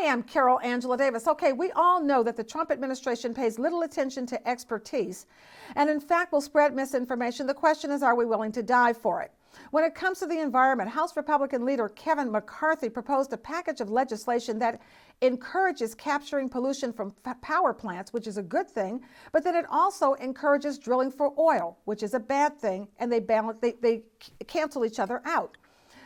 am Carol Angela Davis. Okay, we all know that the Trump administration pays little attention to expertise and in fact will spread misinformation. The question is, are we willing to die for it? When it comes to the environment, House Republican leader Kevin McCarthy proposed a package of legislation that encourages capturing pollution from power plants, which is a good thing, but then it also encourages drilling for oil, which is a bad thing, and they cancel each other out.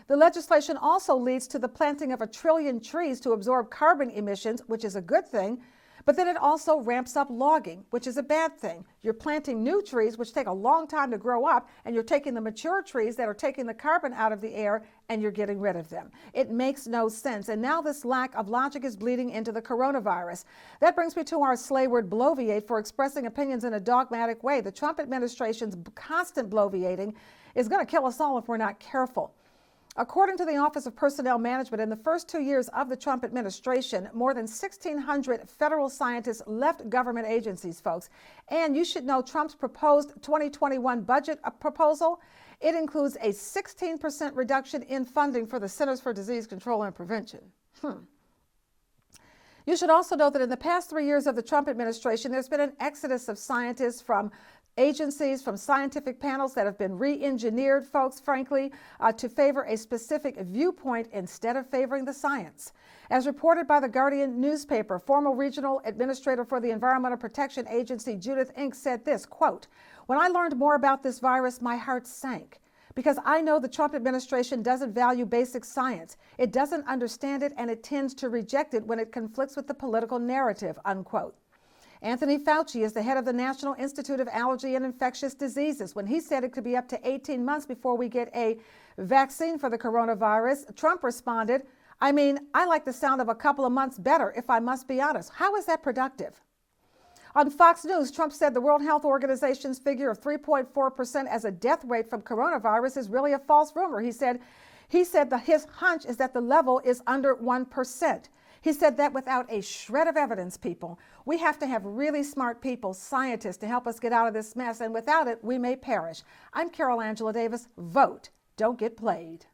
The legislation also leads to the planting of 1 trillion trees to absorb carbon emissions, which is a good thing, but then it also ramps up logging, which is a bad thing. You're planting new trees, which take a long time to grow up, and you're taking the mature trees that are taking the carbon out of the air, and you're getting rid of them. It makes no sense. And now this lack of logic is bleeding into the coronavirus. That brings me to our slay word bloviate for expressing opinions in a dogmatic way. The Trump administration's constant bloviating is going to kill us all if we're not careful. According to the Office of Personnel Management, in the first 2 years of the Trump administration, more than 1,600 federal scientists left government agencies, folks. And you should know Trump's proposed 2021 budget proposal. It includes a 16% reduction in funding for the Centers for Disease Control and Prevention. You should also know that in the past 3 years of the Trump administration, there's been an exodus of scientists from agencies, from scientific panels that have been re-engineered, folks, frankly, to favor a specific viewpoint instead of favoring the science. As reported by the Guardian newspaper, former regional administrator for the Environmental Protection Agency, Judith Inc., said this, quote, "When I learned more about this virus, my heart sank. Because I know the Trump administration doesn't value basic science. It doesn't understand it, and it tends to reject it when it conflicts with the political narrative," unquote. Anthony Fauci is the head of the National Institute of Allergy and Infectious Diseases. When he said it could be up to 18 months before we get a vaccine for the coronavirus, Trump responded, "I mean, I like the sound of a couple of months better, if I must be honest." How is that productive? On Fox News, Trump said the World Health Organization's figure of 3.4% as a death rate from coronavirus is really a false rumor. He said that his hunch is that the level is under 1%. He said that without a shred of evidence, people. We have to have really smart people, scientists, to help us get out of this mess, and without it, we may perish. I'm Carol Angela Davis. Vote. Don't get played.